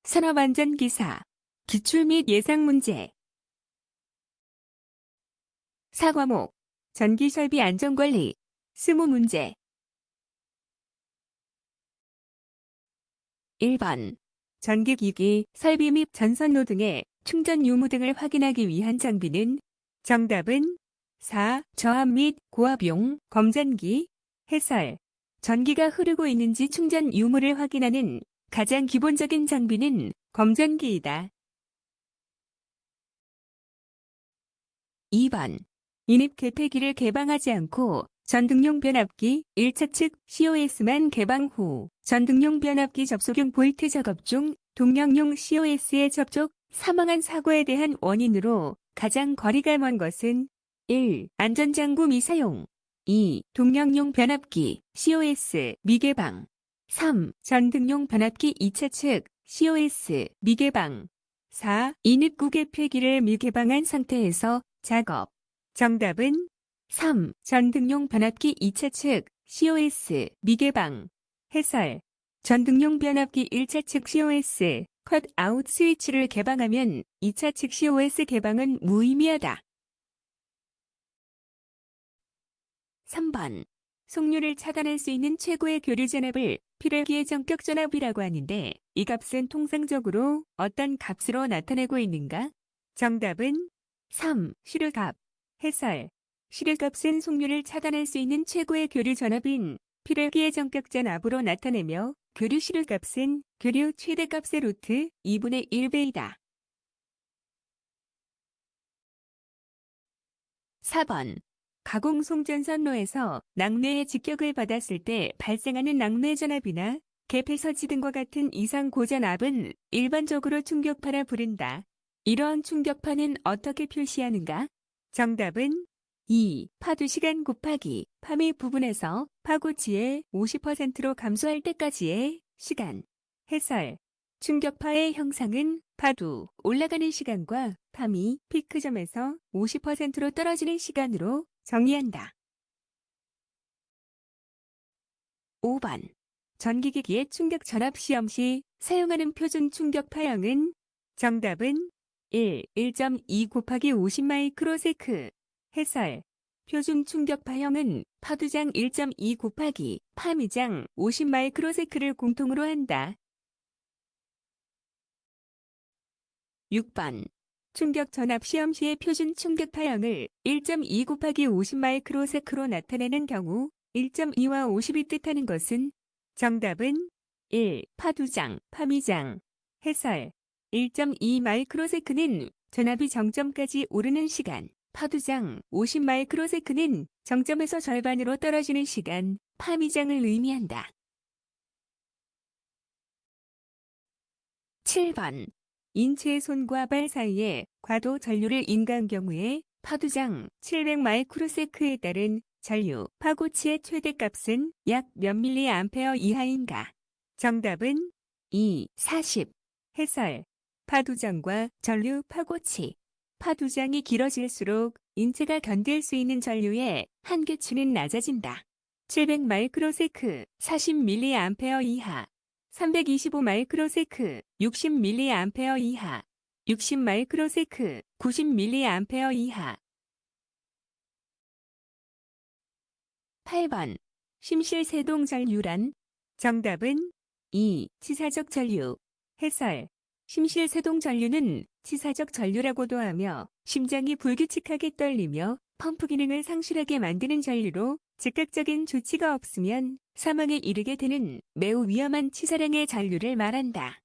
산업안전기사, 기출 및 예상 문제. 4과목, 전기설비 안전관리, 20문제. 1번, 전기기기, 설비 및 전선로 등의 충전 유무 등을 확인하기 위한 장비는? 정답은 4. 저압 및 고압용 검전기. 해설. 전기가 흐르고 있는지 충전 유무를 확인하는 가장 기본적인 장비는 검전기이다. 2번. 인입 개폐기를 개방하지 않고 전등용 변압기 1차 측 COS만 개방 후 전등용 변압기 접속용 볼트 작업 중 동력용 COS에 접촉 사망한 사고에 대한 원인으로 가장 거리가 먼 것은 1. 안전장구 미사용 2. 동력용 변압기 COS 미개방 3. 전등용 변압기 2차 측 COS 미개방 4. 인입구 개폐기를 미개방한 상태에서 작업. 정답은 3. 전등용 변압기 2차 측 COS 미개방. 해설. 전등용 변압기 1차 측 COS 컷아웃 스위치를 개방하면 2차 측 COS 개방은 무의미하다. 3번. 속류를 차단할 수 있는 최고의 교류 전압을 필열기의 전격 전압이라고 하는데 이 값은 통상적으로 어떤 값으로 나타내고 있는가? 정답은 3. 시르값. 해설. 시르값은 속류를 차단할 수 있는 최고의 교류 전압인 필열기의 전격 전압으로 나타내며 교류 시르값은 교류 최대값의 루트 2분의 1배이다. 4번. 가공 송전선로에서 낙뢰의 직격을 받았을 때 발생하는 낙뢰 전압이나 개폐 설치 등과 같은 이상 고전압은 일반적으로 충격파라 부른다. 이러한 충격파는 어떻게 표시하는가? 정답은 2. 파도 시간 곱하기 파미 부분에서 파고치의 50%로 감소할 때까지의 시간. 해설. 충격파의 형상은 파도 올라가는 시간과 파미 피크점에서 50%로 떨어지는 시간으로 정의한다. 5번. 전기기기의 충격 전압 시험 시 사용하는 표준 충격파형은? 정답은 1.2 곱하기 50 마이크로세크. 해설. 표준 충격파형은 파두장 1.2 곱하기 파미장 50 마이크로세크를 공통으로 한다. 6번. 충격 전압 시험 시의 표준 충격파형을 1.2 곱하기 50 마이크로세크로 나타내는 경우 1.2와 50이 뜻하는 것은? 정답은 1. 파두장, 파미장. 해설. 1.2 마이크로세크는 전압이 정점까지 오르는 시간, 파두장 50 마이크로세크는 정점에서 절반으로 떨어지는 시간, 파미장을 의미한다. 7번. 인체의 손과 발 사이에 과도 전류를 인가한 경우에 파두장 700 마이크로세크에 따른 전류 파고치의 최대값은 약 몇 밀리암페어 이하인가? 정답은 2. 40. 해설. 파두장과 전류 파고치. 파두장이 길어질수록 인체가 견딜 수 있는 전류의 한계치는 낮아진다. 700 마이크로세크 40 밀리암페어 이하. 325 마이크로세크 60 밀리암페어 이하. 60 마이크로세크 90 밀리암페어 이하. 8번. 심실세동 전류란? 정답은 2. 치사적 전류. 해설. 심실세동 전류는 치사적 전류라고도 하며 심장이 불규칙하게 떨리며 펌프 기능을 상실하게 만드는 전류로 즉각적인 조치가 없으면 사망에 이르게 되는 매우 위험한 치사량의 전류를 말한다.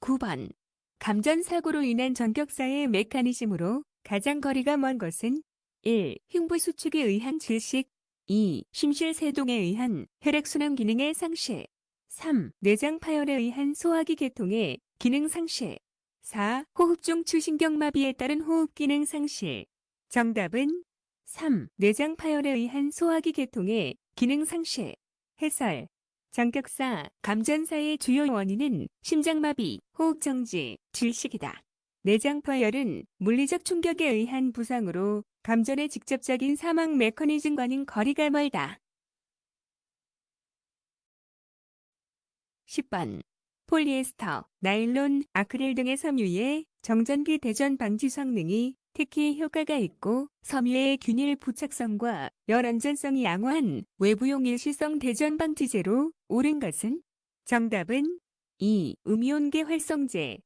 9번. 감전사고로 인한 전격사의 메커니즘으로 가장 거리가 먼 것은? 1. 흉부수축에 의한 질식. 2. 심실세동에 의한 혈액순환 기능의 상실. 3. 내장 파열에 의한 소화기 계통의 기능 상실. 4. 호흡중 추신경마비에 따른 호흡 기능 상실. 정답은 3. 내장 파열에 의한 소화기 계통의 기능 상실. 해설. 전격사, 감전사의 주요 원인은 심장마비, 호흡정지, 질식이다. 내장 파열은 물리적 충격에 의한 부상으로 감전의 직접적인 사망 메커니즘과는 거리가 멀다. 10번. 폴리에스터, 나일론, 아크릴 등의 섬유에 정전기 대전 방지 성능이 특히 효과가 있고 섬유의 균일 부착성과 열 안전성이 양호한 외부용 일시성 대전 방지제로 옳은 것은? 정답은 2. 음이온계 활성제.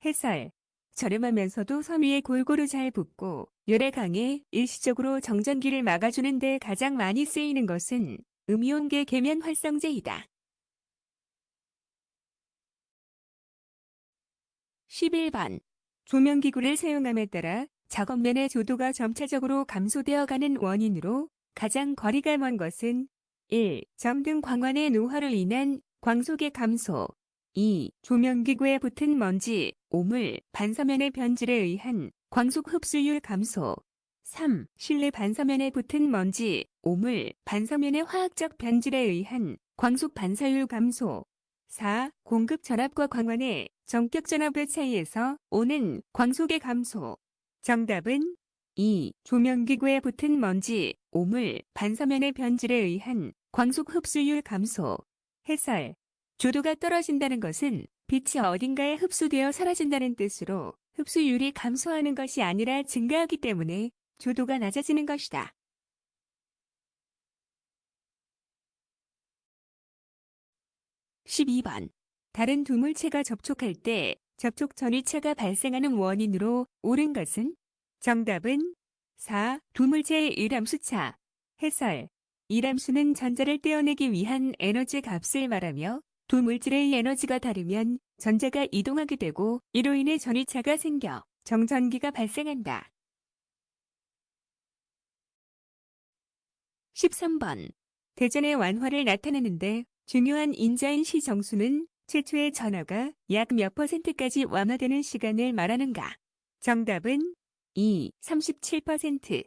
해설. 저렴하면서도 섬유에 골고루 잘 붙고 열에 강해 일시적으로 정전기를 막아주는 데 가장 많이 쓰이는 것은 음이온계 계면 활성제이다. 11번. 조명기구를 사용함에 따라 작업면의 조도가 점차적으로 감소되어 가는 원인으로 가장 거리가 먼 것은 1. 점등 광원의 노화로 인한 광속의 감소. 2. 조명기구에 붙은 먼지, 오물, 반사면의 변질에 의한 광속 흡수율 감소. 3. 실내 반사면에 붙은 먼지, 오물, 반사면의 화학적 변질에 의한 광속 반사율 감소. 4. 공급 전압과 광원의 전격 전압의 차이에서 오는 광속의 감소. 정답은 2. 조명기구에 붙은 먼지, 오물, 반사면의 변질에 의한 광속 흡수율 감소. 해설. 조도가 떨어진다는 것은 빛이 어딘가에 흡수되어 사라진다는 뜻으로 흡수율이 감소하는 것이 아니라 증가하기 때문에 조도가 낮아지는 것이다. 12번. 다른 두 물체가 접촉할 때 접촉 전위차가 발생하는 원인으로 옳은 것은? 정답은 4. 두 물체의 일함수차. 해설. 일함수는 전자를 떼어내기 위한 에너지 값을 말하며 두 물질의 에너지가 다르면 전자가 이동하게 되고 이로 인해 전위차가 생겨 정전기가 발생한다. 13번. 대전의 완화를 나타내는데 중요한 인자인 시정수는 최초의 전하가 약 몇 %까지 완화되는 시간을 말하는가? 정답은 2. 37%.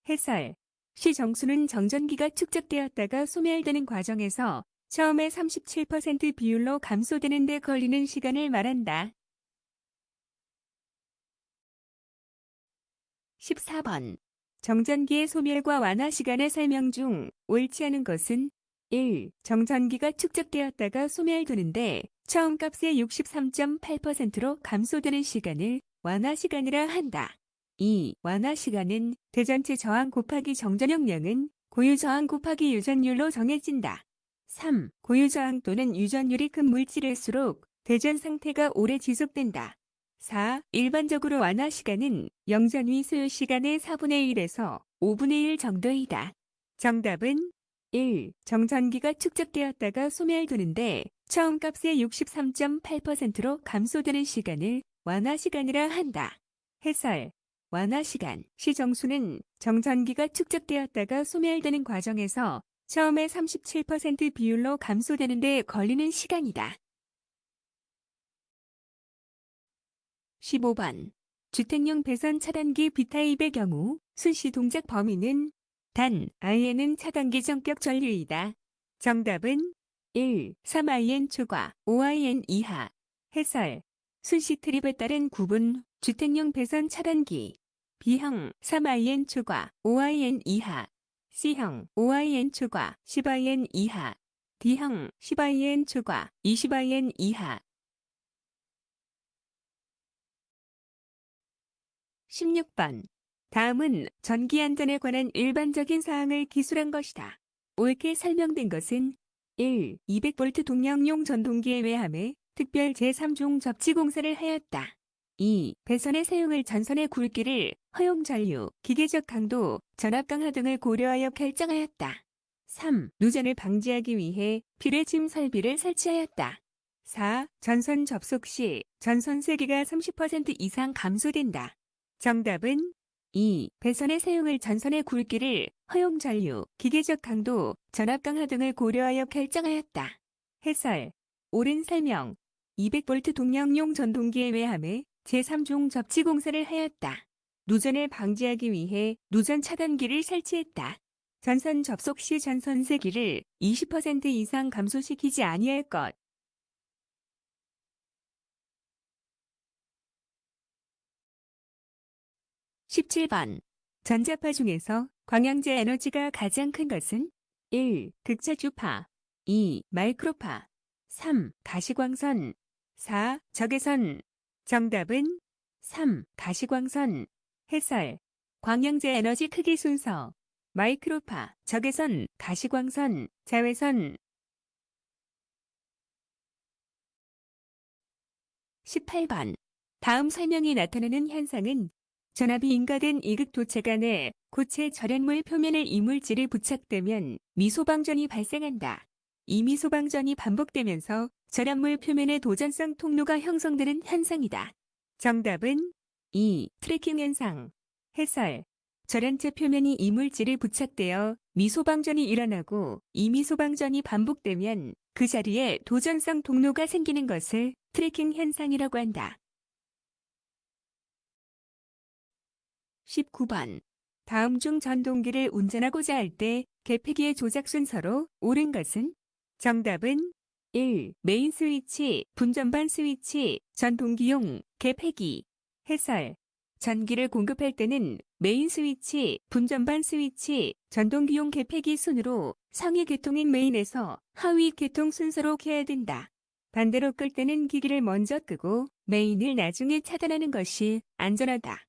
해설. 시정수는 정전기가 축적되었다가 소멸되는 과정에서 처음에 37% 비율로 감소되는 데 걸리는 시간을 말한다. 14번. 정전기의 소멸과 완화 시간의 설명 중 옳지 않은 것은? 1. 정전기가 축적되었다가 소멸되는데 처음 값의 63.8%로 감소되는 시간을 완화 시간이라 한다. 2. 완화 시간은 대전체 저항 곱하기 정전용량은 고유 저항 곱하기 유전율로 정해진다. 3. 고유 저항 또는 유전율이 큰 물질일수록 대전 상태가 오래 지속된다. 4. 일반적으로 완화 시간은 영전위 소요 시간의 4분의 1에서 5분의 1 정도이다. 정답은 1. 정전기가 축적되었다가 소멸되는데 처음 값의 63.8%로 감소되는 시간을 완화 시간이라 한다. 해설. 완화 시간, 시정수는 정전기가 축적되었다가 소멸되는 과정에서 처음에 37% 비율로 감소되는 데 걸리는 시간이다. 15번. 주택용 배선 차단기 B타입의 경우 순시 동작 범위는 단 IN은 차단기 전격 전류이다. 정답은 1. 3IN 초과, 5IN 이하. 해설. 순시 트립에 따른 구분, 주택용 배선 차단기. B형 3IN 초과, 5IN 이하. C형 5IN 초과, 10IN 이하. D형 10IN 초과, 20IN 이하. 16번. 다음은 전기안전에 관한 일반적인 사항을 기술한 것이다. 옳게 설명된 것은 1. 200V 동력용 전동기에 외함에 특별 제3종 접지 공사를 하였다. 2. 배선의 사용을 전선의 굵기를, 허용 전류, 기계적 강도, 전압 강화 등을 고려하여 결정하였다. 3. 누전을 방지하기 위해 비례짐 설비를 설치하였다. 4. 전선 접속 시 전선 세기가 30% 이상 감소된다. 정답은 2. 배선의 사용을 전선의 굵기를, 허용 전류, 기계적 강도, 전압 강화 등을 고려하여 결정하였다. 해설. 옳은 설명. 200V 동력용 전동기에 외함에 제3종 접지 공사를 하였다. 누전을 방지하기 위해 누전 차단기를 설치했다. 전선 접속 시 전선 세기를 20% 이상 감소시키지 아니할 것. 17번. 전자파 중에서 광양제 에너지가 가장 큰 것은? 1. 극차주파. 2. 마이크로파. 3. 가시광선 4. 적외선 정답은 3. 가시광선 해설 광량제 에너지 크기 순서 마이크로파, 적외선, 가시광선, 자외선 18번 다음 설명이 나타내는 현상은 전압이 인가된 이극 도체 간에 고체 절연물 표면에 이물질이 부착되면 미소방전이 발생한다. 이 미소방전이 반복되면서 절연물 표면의 도전성 통로가 형성되는 현상이다. 정답은 2. 트래킹 현상 해설 절연체 표면이 이물질이 부착되어 미소방전이 일어나고 이 미소방전이 반복되면 그 자리에 도전성 통로가 생기는 것을 트래킹 현상이라고 한다. 19번 다음 중 전동기를 운전하고자 할 때 개폐기의 조작 순서로 옳은 것은? 정답은 1. 메인 스위치, 분전반 스위치, 전동기용, 개폐기 해설 전기를 공급할 때는 메인 스위치, 분전반 스위치, 전동기용 개폐기 순으로 상위 계통인 메인에서 하위 계통 순서로 켜야 된다. 반대로 끌 때는 기기를 먼저 끄고 메인을 나중에 차단하는 것이 안전하다.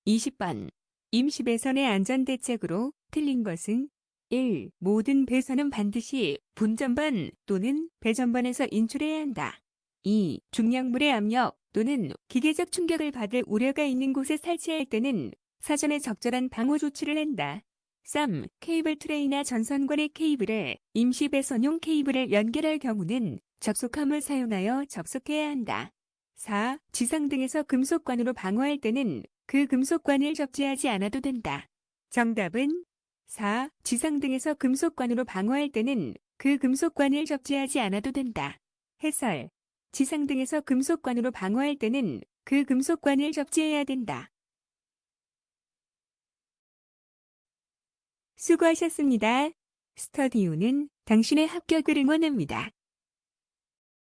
20번 임시 배선의 안전대책으로 틀린 것은 1. 모든 배선은 반드시 분전반 또는 배전반에서 인출해야 한다. 2. 중량물의 압력 또는 기계적 충격을 받을 우려가 있는 곳에 설치할 때는 사전에 적절한 방호 조치를 한다. 3. 케이블 트레이나 전선관의 케이블에 임시 배선용 케이블을 연결할 경우는 접속함을 사용하여 접속해야 한다. 4. 지상 등에서 금속관으로 방어할 때는 그 금속관을 접지하지 않아도 된다. 정답은 4. 지상 등에서 금속관으로 방어할 때는 그 금속관을 접지하지 않아도 된다. 해설 지상 등에서 금속관으로 방어할 때는 그 금속관을 접지해야 된다. 수고하셨습니다. 스터디오는 당신의 합격을 응원합니다.